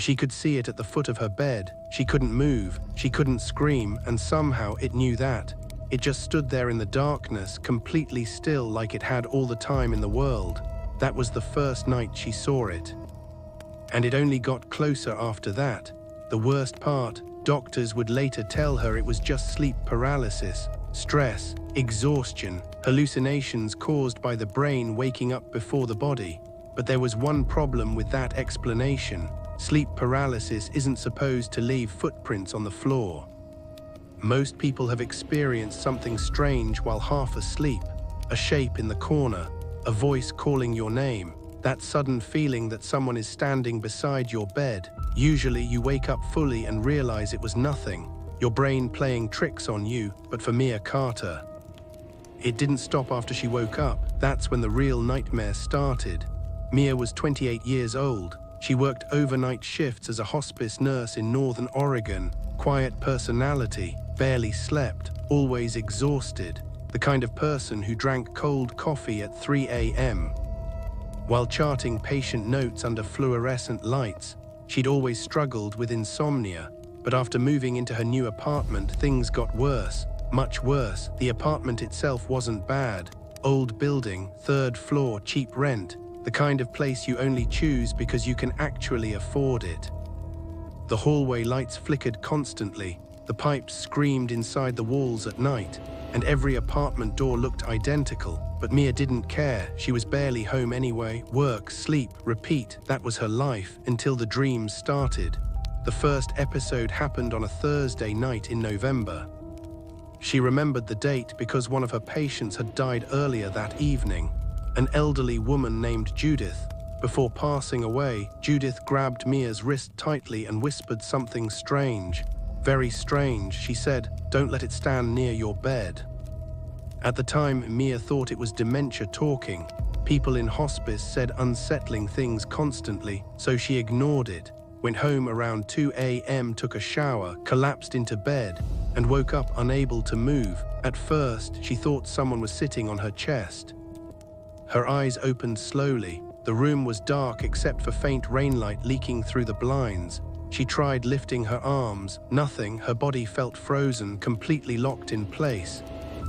She could see it at the foot of her bed. She couldn't move, she couldn't scream, and somehow it knew that. It just stood there in the darkness, completely still, like it had all the time in the world. That was the first night she saw it. And it only got closer after that. The worst part, doctors would later tell her it was just sleep paralysis, stress, exhaustion, hallucinations caused by the brain waking up before the body. But there was one problem with that explanation. Sleep paralysis isn't supposed to leave footprints on the floor. Most people have experienced something strange while half asleep. A shape in the corner, a voice calling your name, that sudden feeling that someone is standing beside your bed. Usually you wake up fully and realize it was nothing, your brain playing tricks on you. But for Mia Carter, it didn't stop after she woke up. That's when the real nightmare started. Mia was 28 years old. She worked overnight shifts as a hospice nurse in Northern Oregon. Quiet personality, barely slept, always exhausted. The kind of person who drank cold coffee at 3 a.m. while charting patient notes under fluorescent lights. She'd always struggled with insomnia, but after moving into her new apartment, things got worse, much worse. The apartment itself wasn't bad. Old building, 3rd floor, cheap rent, the kind of place you only choose because you can actually afford it. The hallway lights flickered constantly, the pipes screamed inside the walls at night, and every apartment door looked identical. But Mia didn't care. She was barely home anyway. Work, sleep, repeat. That was her life until the dreams started. The first episode happened on a Thursday night in November. She remembered the date because one of her patients had died earlier that evening, an elderly woman named Judith. Before passing away, Judith grabbed Mia's wrist tightly and whispered something strange. Very strange, she said, "Don't let it stand near your bed." At the time, Mia thought it was dementia talking. People in hospice said unsettling things constantly, so she ignored it. Went home around 2 a.m., took a shower, collapsed into bed, and woke up unable to move. At first, she thought someone was sitting on her chest. Her eyes opened slowly. The room was dark except for faint rainlight leaking through the blinds. She tried lifting her arms. Nothing. Her body felt frozen, completely locked in place.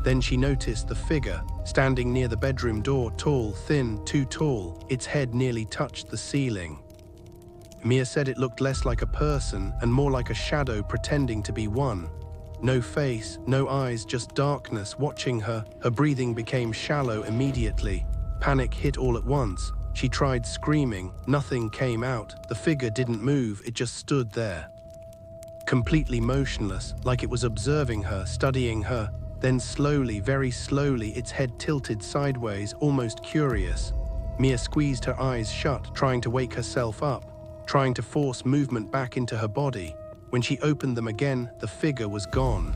Then she noticed the figure, standing near the bedroom door, tall, thin, too tall. Its head nearly touched the ceiling. Mia said it looked less like a person and more like a shadow pretending to be one. No face, no eyes, just darkness watching her. Her breathing became shallow immediately. Panic hit all at once. She tried screaming. Nothing came out. The figure didn't move, it just stood there. Completely motionless, like it was observing her, studying her. Then slowly, very slowly, its head tilted sideways, almost curious. Mia squeezed her eyes shut, trying to wake herself up, trying to force movement back into her body. When she opened them again, the figure was gone.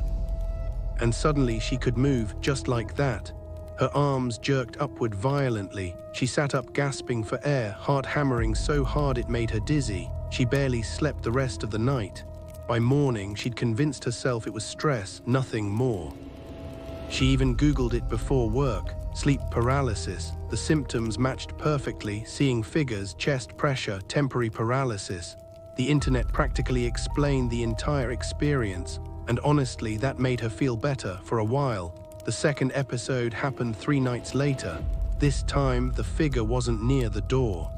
And suddenly she could move, just like that. Her arms jerked upward violently. She sat up gasping for air, heart hammering so hard it made her dizzy. She barely slept the rest of the night. By morning, she'd convinced herself it was stress, nothing more. She even Googled it before work. Sleep paralysis. The symptoms matched perfectly: seeing figures, chest pressure, temporary paralysis. The internet practically explained the entire experience, and honestly, that made her feel better for a while. The second episode happened 3 nights later. This time, the figure wasn't near the door.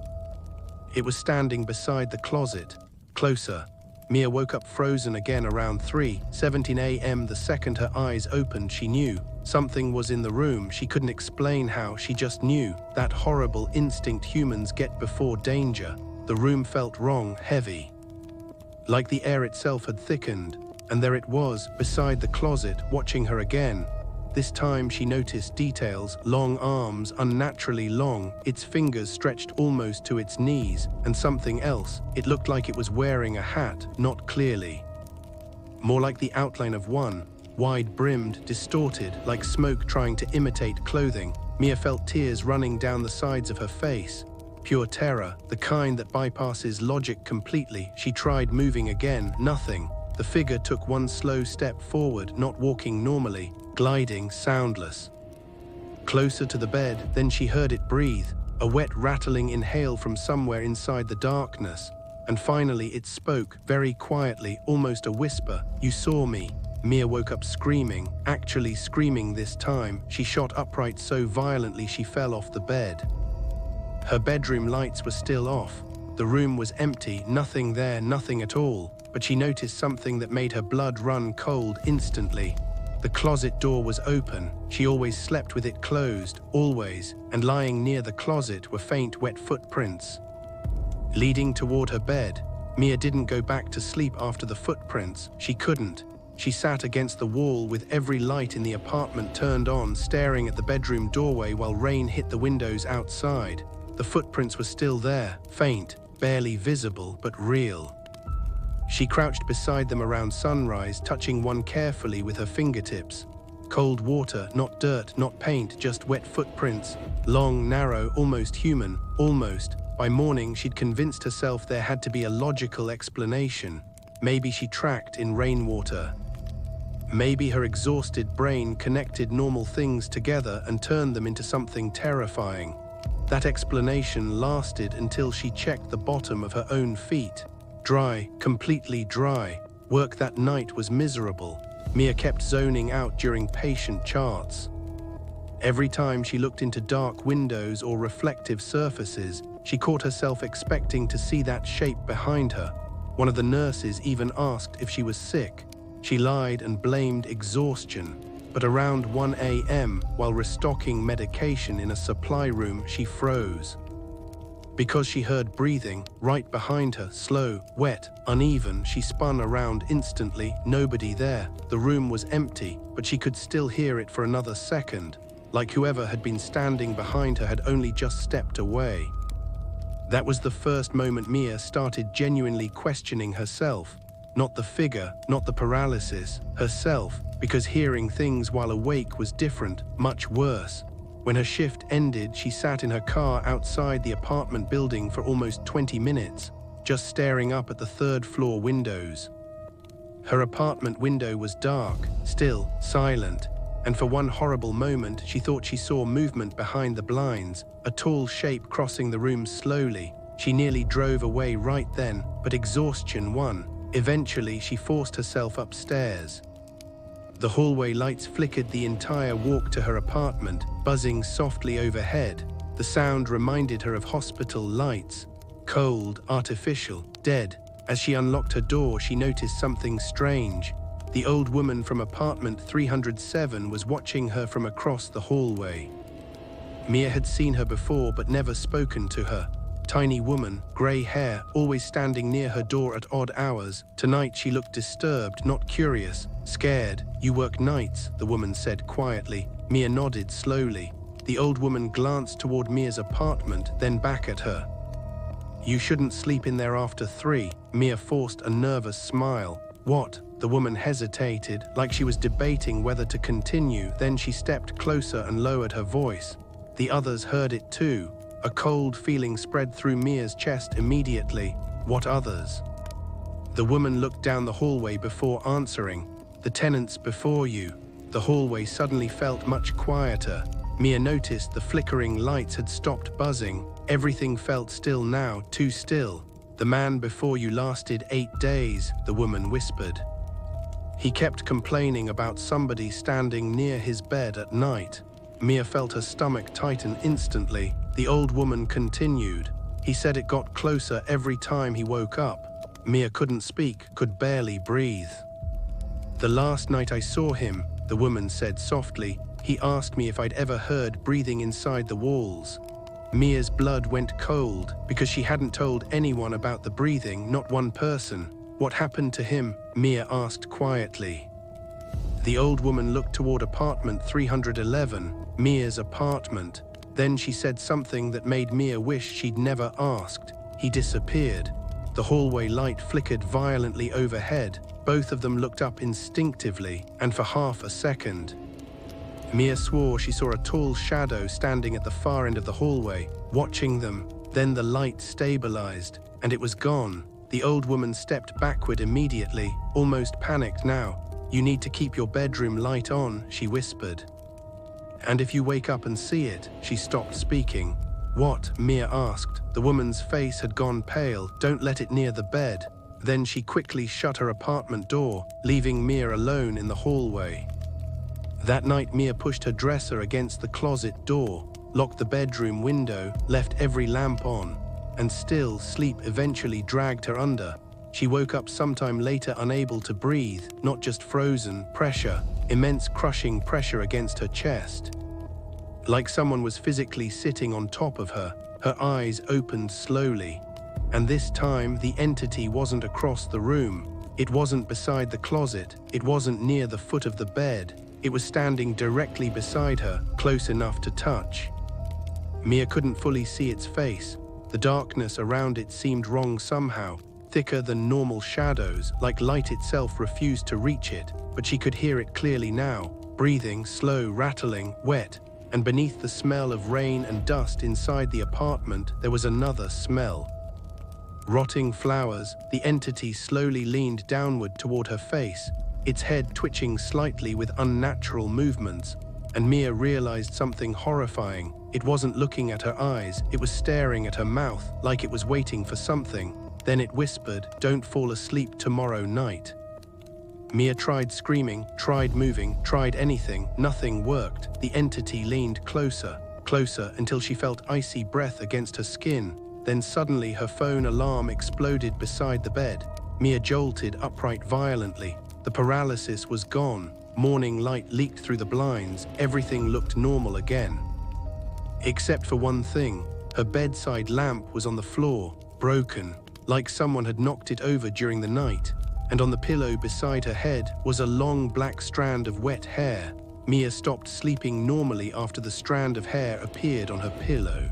It was standing beside the closet. Closer. Mia woke up frozen again around 3:17 a.m. The second her eyes opened, she knew. Something was in the room. She couldn't explain how, she just knew. That horrible instinct humans get before danger. The room felt wrong, heavy. Like the air itself had thickened. And there it was, beside the closet, watching her again. This time she noticed details: long arms, unnaturally long, its fingers stretched almost to its knees, and something else. It looked like it was wearing a hat, not clearly. More like the outline of one, wide-brimmed, distorted, like smoke trying to imitate clothing. Mia felt tears running down the sides of her face. Pure terror, the kind that bypasses logic completely. She tried moving again, nothing. The figure took one slow step forward, not walking normally, gliding, soundless. Closer to the bed, then she heard it breathe, a wet rattling inhale from somewhere inside the darkness. and finally it spoke, very quietly, almost a whisper. "You saw me." Mia woke up screaming, actually screaming this time. She shot upright so violently she fell off the bed. Her bedroom lights were still off. The room was empty, nothing there, nothing at all. But she noticed something that made her blood run cold instantly. The closet door was open. She always slept with it closed, always, and lying near the closet were faint, wet footprints leading toward her bed. Mia didn't go back to sleep after the footprints. She couldn't. She sat against the wall with every light in the apartment turned on, staring at the bedroom doorway while rain hit the windows outside. The footprints were still there, faint, barely visible, but real. She crouched beside them around sunrise, touching one carefully with her fingertips. Cold water, not dirt, not paint, just wet footprints. Long, narrow, almost human, almost. By morning, she'd convinced herself there had to be a logical explanation. Maybe she tracked in rainwater. Maybe her exhausted brain connected normal things together and turned them into something terrifying. That explanation lasted until she checked the bottom of her own feet. Dry, completely dry. Work that night was miserable. Mia kept zoning out during patient charts. Every time she looked into dark windows or reflective surfaces, she caught herself expecting to see that shape behind her. One of the nurses even asked if she was sick. She lied and blamed exhaustion. But around 1 a.m., while restocking medication in a supply room, she froze. Because she heard breathing right behind her, slow, wet, uneven, she spun around instantly, nobody there. The room was empty, but she could still hear it for another second, like whoever had been standing behind her had only just stepped away. That was the first moment Mia started genuinely questioning herself. Not the figure, not the paralysis, herself, because hearing things while awake was different, much worse. When her shift ended, she sat in her car outside the apartment building for almost 20 minutes, just staring up at the third-floor windows. Her apartment window was dark, still, silent, and for one horrible moment she thought she saw movement behind the blinds, a tall shape crossing the room slowly. She nearly drove away right then, but exhaustion won. Eventually, she forced herself upstairs. The hallway lights flickered the entire walk to her apartment, buzzing softly overhead. The sound reminded her of hospital lights, cold, artificial, dead. As she unlocked her door, she noticed something strange. The old woman from apartment 307 was watching her from across the hallway. Mia had seen her before but never spoken to her. Tiny woman, grey hair, always standing near her door at odd hours. Tonight she looked disturbed, not curious, scared. "You work nights," the woman said quietly. Mia nodded slowly. The old woman glanced toward Mia's apartment, then back at her. "You shouldn't sleep in there after 3. Mia forced a nervous smile. "What?" The woman hesitated, like she was debating whether to continue. Then she stepped closer and lowered her voice. The others heard it too. A cold feeling spread through Mia's chest immediately. "What others?" The woman looked down the hallway before answering. "The tenants before you." The hallway suddenly felt much quieter. Mia noticed the flickering lights had stopped buzzing. Everything felt still now, too still. "The man before you lasted 8 days, the woman whispered. "He kept complaining about somebody standing near his bed at night." Mia felt her stomach tighten instantly. The old woman continued. "He said it got closer every time he woke up." Mia couldn't speak, could barely breathe. "The last night I saw him," the woman said softly, "he asked me if I'd ever heard breathing inside the walls." Mia's blood went cold because she hadn't told anyone about the breathing, not one person. "What happened to him?" Mia asked quietly. The old woman looked toward apartment 311, Mia's apartment. Then she said something that made Mia wish she'd never asked. "He disappeared." The hallway light flickered violently overhead. Both of them looked up instinctively, and for half a second, Mia swore she saw a tall shadow standing at the far end of the hallway, watching them. Then the light stabilized, and it was gone. The old woman stepped backward immediately, almost panicked now. "You need to keep your bedroom light on," she whispered. "And if you wake up and see it," she stopped speaking. "What?" Mia asked. The woman's face had gone pale. "Don't let it near the bed." Then she quickly shut her apartment door, leaving Mia alone in the hallway. That night, Mia pushed her dresser against the closet door, locked the bedroom window, left every lamp on, and still sleep eventually dragged her under. She woke up sometime later unable to breathe, not just frozen, pressure, immense crushing pressure against her chest. Like someone was physically sitting on top of her. Her eyes opened slowly. And this time, the entity wasn't across the room. It wasn't beside the closet. It wasn't near the foot of the bed. It was standing directly beside her, close enough to touch. Mia couldn't fully see its face. The darkness around it seemed wrong somehow, thicker than normal shadows, like light itself refused to reach it, but she could hear it clearly now, breathing, slow, rattling, wet, and beneath the smell of rain and dust inside the apartment, there was another smell. Rotting flowers. The entity slowly leaned downward toward her face, its head twitching slightly with unnatural movements, and Mia realized something horrifying. It wasn't looking at her eyes, it was staring at her mouth, like it was waiting for something. Then it whispered, "Don't fall asleep tomorrow night." Mia tried screaming, tried moving, tried anything. Nothing worked. The entity leaned closer, closer, until she felt icy breath against her skin. Then suddenly her phone alarm exploded beside the bed. Mia jolted upright violently. The paralysis was gone. Morning light leaked through the blinds. Everything looked normal again. Except for one thing. Her bedside lamp was on the floor, broken, like someone had knocked it over during the night. And on the pillow beside her head was a long black strand of wet hair. Mia stopped sleeping normally after the strand of hair appeared on her pillow.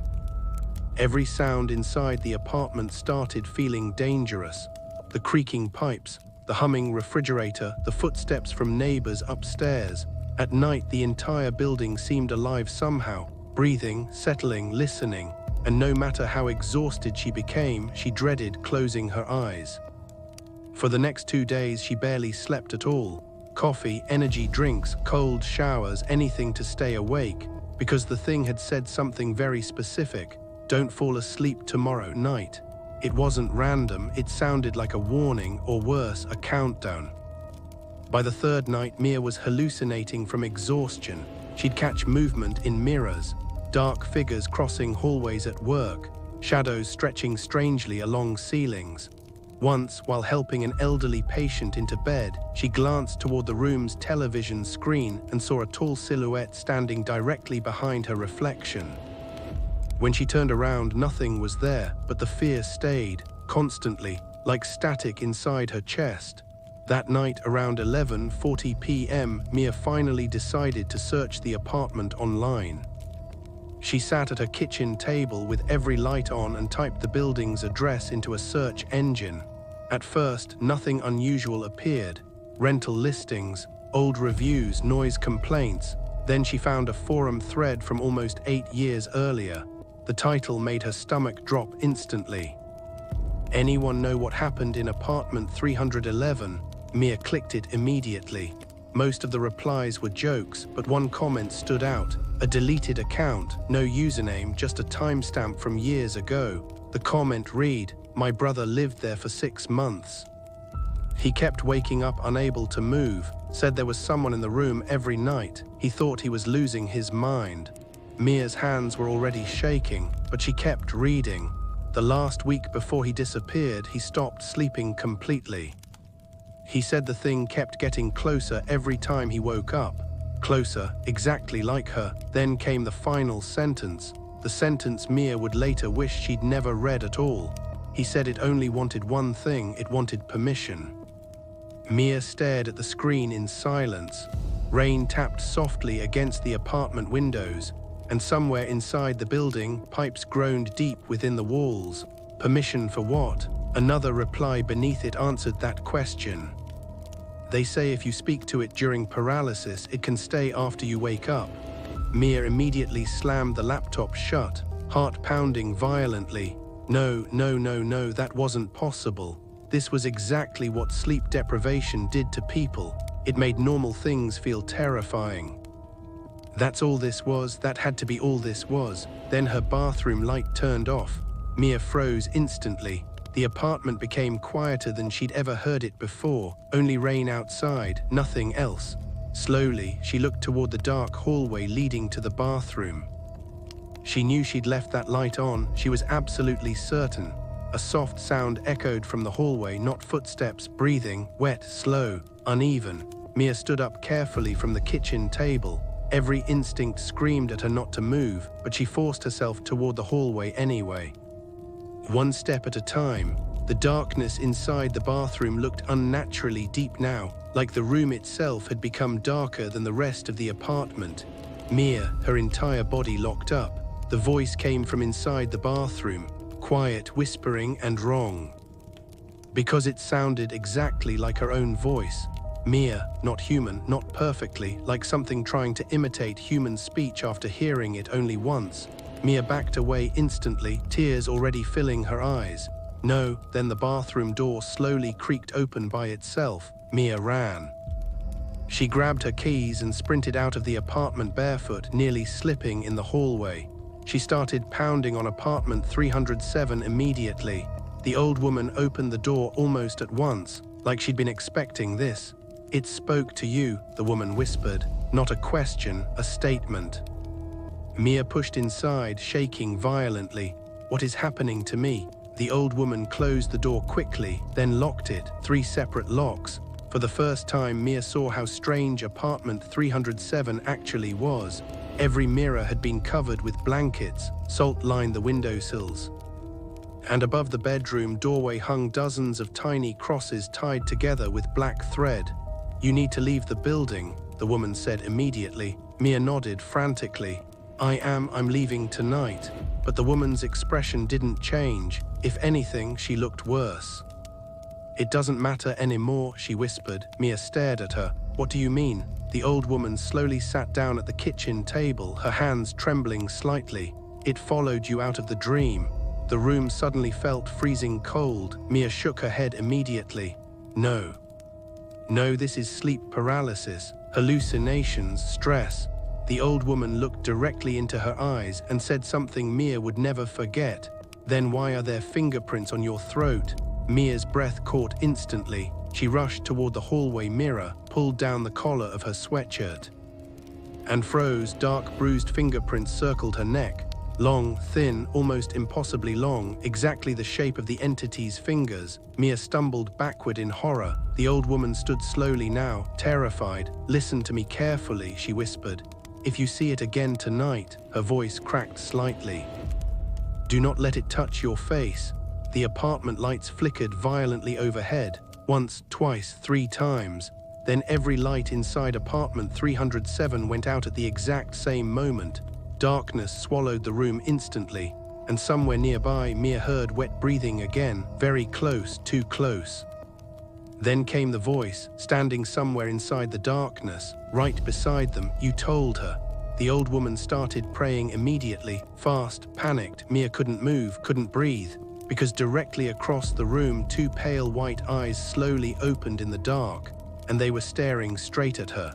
Every sound inside the apartment started feeling dangerous. The creaking pipes, the humming refrigerator, the footsteps from neighbors upstairs. At night, the entire building seemed alive somehow, breathing, settling, listening. And no matter how exhausted she became, she dreaded closing her eyes. For the next 2 days, she barely slept at all. Coffee, energy drinks, cold showers, anything to stay awake, because the thing had said something very specific. "Don't fall asleep tomorrow night." It wasn't random, it sounded like a warning, or worse, a countdown. By the third night, Mia was hallucinating from exhaustion. She'd catch movement in mirrors, dark figures crossing hallways at work, shadows stretching strangely along ceilings. Once, while helping an elderly patient into bed, she glanced toward the room's television screen and saw a tall silhouette standing directly behind her reflection. When she turned around, nothing was there, but the fear stayed, constantly, like static inside her chest. That night, around 11:40 p.m., Mia finally decided to search the apartment online. She sat at her kitchen table with every light on and typed the building's address into a search engine. At first, nothing unusual appeared. Rental listings, old reviews, noise complaints. Then she found a forum thread from almost 8 years earlier. The title made her stomach drop instantly. "Anyone know what happened in apartment 311? Mia clicked it immediately. Most of the replies were jokes, but one comment stood out. A deleted account, no username, just a timestamp from years ago. The comment read, "My brother lived there for 6 months. He kept waking up unable to move, said there was someone in the room every night. He thought he was losing his mind." Mia's hands were already shaking, but she kept reading. The last week before he disappeared, he stopped sleeping completely. He said the thing kept getting closer every time he woke up. Closer, exactly like her. Then came the final sentence. The sentence Mia would later wish she'd never read at all. He said it only wanted one thing, it wanted permission. Mia stared at the screen in silence. Rain tapped softly against the apartment windows, and somewhere inside the building, pipes groaned deep within the walls. Permission for what? Another reply beneath it answered that question. "They say if you speak to it during paralysis, it can stay after you wake up." Mia immediately slammed the laptop shut, heart pounding violently. No, that wasn't possible. This was exactly what sleep deprivation did to people. It made normal things feel terrifying. That's all this was, that had to be all this was. Then her bathroom light turned off. Mia froze instantly. The apartment became quieter than she'd ever heard it before, only rain outside, nothing else. Slowly, she looked toward the dark hallway leading to the bathroom. She knew she'd left that light on, she was absolutely certain. A soft sound echoed from the hallway, not footsteps, breathing, wet, slow, uneven. Mia stood up carefully from the kitchen table. Every instinct screamed at her not to move, but she forced herself toward the hallway anyway. One step at a time, the darkness inside the bathroom looked unnaturally deep now, like the room itself had become darker than the rest of the apartment. Mia, her entire body locked up. The voice came from inside the bathroom, quiet, whispering, and wrong. Because it sounded exactly like her own voice. Mia, not human, not perfectly, like something trying to imitate human speech after hearing it only once. Mia backed away instantly, tears already filling her eyes. No, then the bathroom door slowly creaked open by itself. Mia ran. She grabbed her keys and sprinted out of the apartment barefoot, nearly slipping in the hallway. She started pounding on apartment 307 immediately. The old woman opened the door almost at once, like she'd been expecting this. "It spoke to you," the woman whispered. Not a question, a statement. Mia pushed inside, shaking violently. "What is happening to me?" The old woman closed the door quickly, then locked it, 3 separate locks. For the first time, Mia saw how strange apartment 307 actually was. Every mirror had been covered with blankets, salt lined the windowsills. And above the bedroom doorway hung dozens of tiny crosses tied together with black thread. "You need to leave the building," the woman said immediately. Mia nodded frantically. I'm leaving tonight." But the woman's expression didn't change. If anything, she looked worse. "It doesn't matter anymore," she whispered. Mia stared at her. "What do you mean?" The old woman slowly sat down at the kitchen table, her hands trembling slightly. "It followed you out of the dream." The room suddenly felt freezing cold. Mia shook her head immediately. No, this is sleep paralysis, hallucinations, stress." The old woman looked directly into her eyes and said something Mia would never forget. "Then why are there fingerprints on your throat?" Mia's breath caught instantly. She rushed toward the hallway mirror, pulled down the collar of her sweatshirt, and froze. Dark, bruised fingerprints circled her neck. Long, thin, almost impossibly long, exactly the shape of the entity's fingers. Mia stumbled backward in horror. The old woman stood slowly now, terrified. "Listen to me carefully," she whispered. "If you see it again tonight," her voice cracked slightly, "do not let it touch your face." The apartment lights flickered violently overhead, once, twice, 3 times. Then every light inside apartment 307 went out at the exact same moment. Darkness swallowed the room instantly, and somewhere nearby Mia heard wet breathing again, very close, too close. Then came the voice, standing somewhere inside the darkness, right beside them. "You told her." The old woman started praying immediately, fast, panicked. Mia couldn't move, couldn't breathe, because directly across the room 2 pale white eyes slowly opened in the dark, and they were staring straight at her.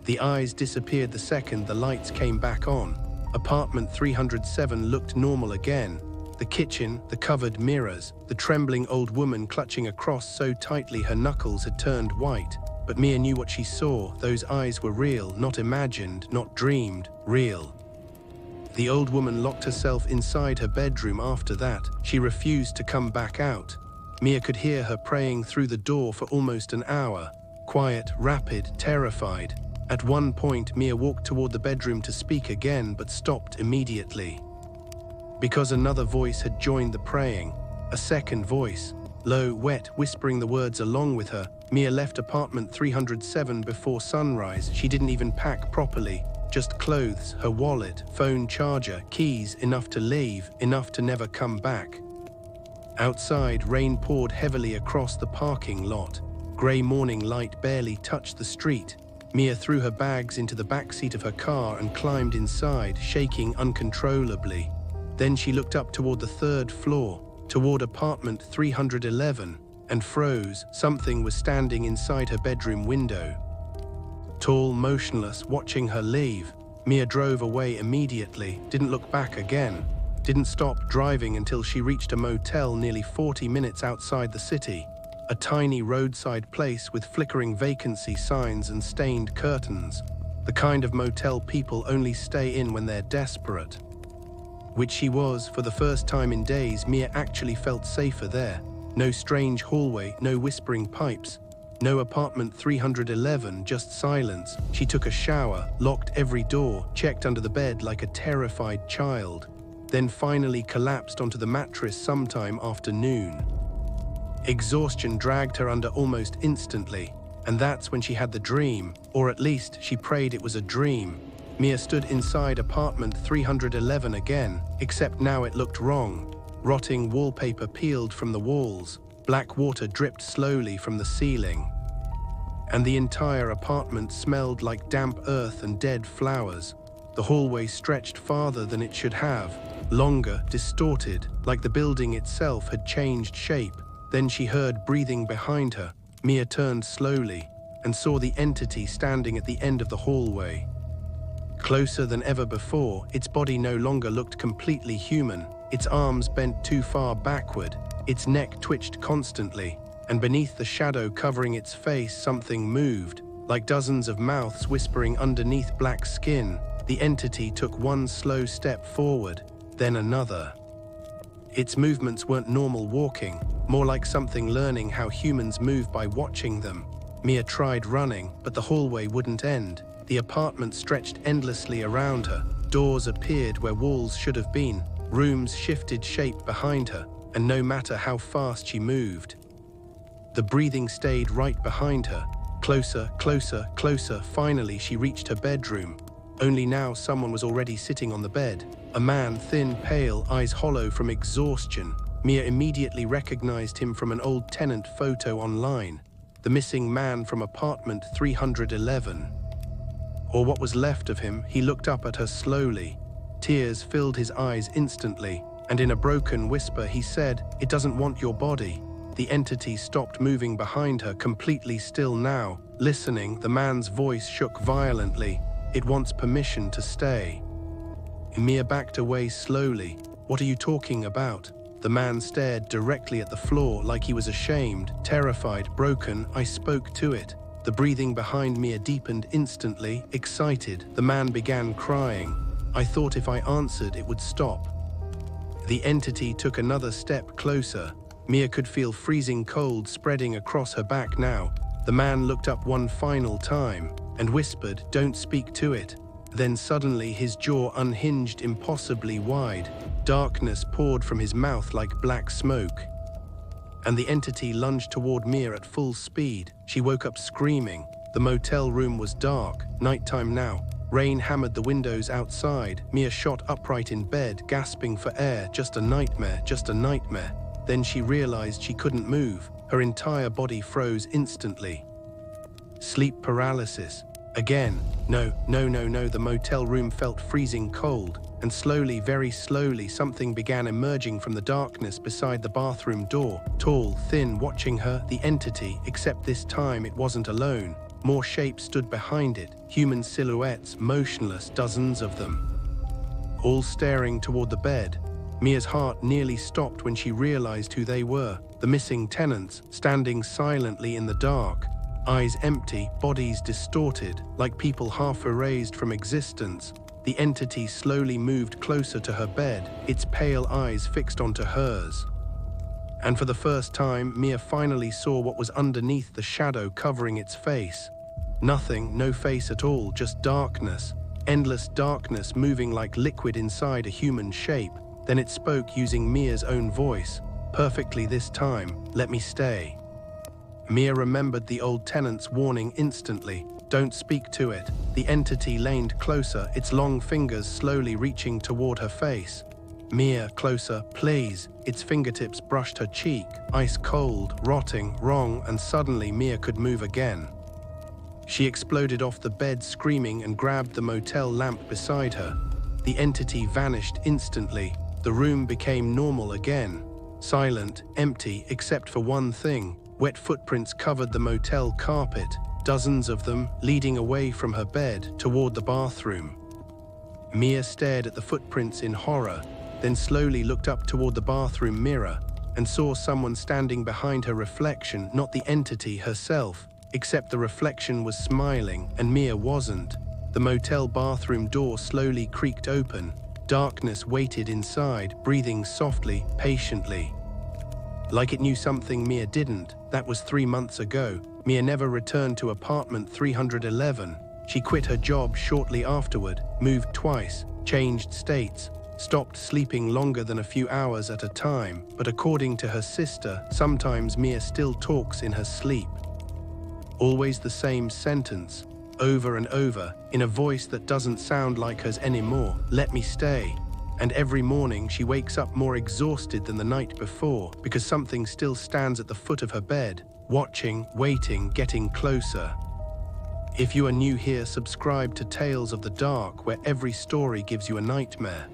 The eyes disappeared the second the lights came back on. Apartment 307 looked normal again. The kitchen, the covered mirrors, the trembling old woman clutching a cross so tightly her knuckles had turned white. But Mia knew what she saw. Those eyes were real, not imagined, not dreamed, real. The old woman locked herself inside her bedroom after that. She refused to come back out. Mia could hear her praying through the door for almost an hour. Quiet, rapid, terrified. At one point, Mia walked toward the bedroom to speak again, but stopped immediately. Because another voice had joined the praying. A second voice, low, wet, whispering the words along with her. Mia left apartment 307 before sunrise. She didn't even pack properly. Just clothes, her wallet, phone charger, keys, enough to leave, enough to never come back. Outside, rain poured heavily across the parking lot. Grey morning light barely touched the street. Mia threw her bags into the backseat of her car and climbed inside, shaking uncontrollably. Then she looked up toward the 3rd floor, toward apartment 311, and froze. Something was standing inside her bedroom window. tall, motionless, watching her leave. Mia drove away immediately, didn't look back again, didn't stop driving until she reached a motel nearly 40 minutes outside the city. A tiny roadside place with flickering vacancy signs and stained curtains. The kind of motel people only stay in when they're desperate. Which she was. For the first time in days, Mia actually felt safer there. No strange hallway, no whispering pipes, no apartment 311, just silence. She took a shower, locked every door, checked under the bed like a terrified child, then finally collapsed onto the mattress sometime after noon. Exhaustion dragged her under almost instantly, and that's when she had the dream, or at least she prayed it was a dream. Mia stood inside apartment 311 again, except now it looked wrong. Rotting wallpaper peeled from the walls, black water dripped slowly from the ceiling, and the entire apartment smelled like damp earth and dead flowers. The hallway stretched farther than it should have, longer, distorted, like the building itself had changed shape. Then she heard breathing behind her. Mia turned slowly and saw the entity standing at the end of the hallway. Closer than ever before, its body no longer looked completely human. Its arms bent too far backward, its neck twitched constantly, and beneath the shadow covering its face something moved, like dozens of mouths whispering underneath black skin. The entity took one slow step forward, then another. Its movements weren't normal walking, more like something learning how humans move by watching them. Mia tried running, but the hallway wouldn't end. The apartment stretched endlessly around her. Doors appeared where walls should have been. Rooms shifted shape behind her, and no matter how fast she moved, the breathing stayed right behind her. Closer, closer, closer. Finally, she reached her bedroom. Only now someone was already sitting on the bed. A man, thin, pale, eyes hollow from exhaustion. Mia immediately recognized him from an old tenant photo online. The missing man from apartment 311. Or what was left of him. He looked up at her slowly. Tears filled his eyes instantly, and in a broken whisper he said, "It doesn't want your body." The entity stopped moving behind her, completely still now. Listening, the man's voice shook violently. "It wants permission to stay." Mia backed away slowly. "What are you talking about?" The man stared directly at the floor like he was ashamed, terrified, broken. "I spoke to it." The breathing behind Mia deepened instantly. Excited, the man began crying. "I thought if I answered it would stop." The entity took another step closer. Mia could feel freezing cold spreading across her back now. The man looked up one final time and whispered, "Don't speak to it." Then suddenly his jaw unhinged impossibly wide. Darkness poured from his mouth like black smoke, and the entity lunged toward Mia at full speed. She woke up screaming. The motel room was dark, nighttime now. Rain hammered the windows outside. Mia shot upright in bed, gasping for air. Just a nightmare, just a nightmare. Then she realized she couldn't move. Her entire body froze instantly. Sleep paralysis. Again. No. The motel room felt freezing cold, and slowly, very slowly, something began emerging from the darkness beside the bathroom door. Tall, thin, watching her, the entity, except this time it wasn't alone. More shapes stood behind it, human silhouettes, motionless, dozens of them, all staring toward the bed. Mia's heart nearly stopped when she realized who they were. The missing tenants, standing silently in the dark. Eyes empty, bodies distorted, like people half erased from existence. The entity slowly moved closer to her bed, its pale eyes fixed onto hers. And for the first time, Mia finally saw what was underneath the shadow covering its face. Nothing, no face at all, just darkness. Endless darkness moving like liquid inside a human shape. Then it spoke using Mia's own voice. Perfectly this time, "Let me stay." Mia remembered the old tenant's warning instantly. "Don't speak to it." The entity leaned closer, its long fingers slowly reaching toward her face. "Mia, closer, please." Its fingertips brushed her cheek, ice cold, rotting, wrong, and suddenly Mia could move again. She exploded off the bed screaming and grabbed the motel lamp beside her. The entity vanished instantly. The room became normal again. Silent, empty, except for one thing. Wet footprints covered the motel carpet. dozens of them leading away from her bed toward the bathroom. Mia stared at the footprints in horror, then slowly looked up toward the bathroom mirror and saw someone standing behind her reflection, not the entity herself, except the reflection was smiling and Mia wasn't. The motel bathroom door slowly creaked open. Darkness waited inside, breathing softly, patiently. Like it knew something Mia didn't. That was 3 months ago. Mia never returned to apartment 311. She quit her job shortly afterward, moved twice, changed states, stopped sleeping longer than a few hours at a time, but according to her sister, sometimes Mia still talks in her sleep. Always the same sentence, over and over, in a voice that doesn't sound like hers anymore, "Let me stay." And every morning she wakes up more exhausted than the night before because something still stands at the foot of her bed, watching, waiting, getting closer. If you are new here, subscribe to Tales of the Dark, where every story gives you a nightmare.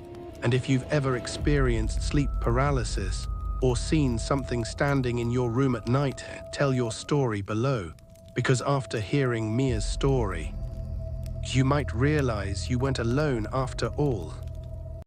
And if you've ever experienced sleep paralysis or seen something standing in your room at night, tell your story below. Because after hearing Mia's story, you might realize you weren't alone after all.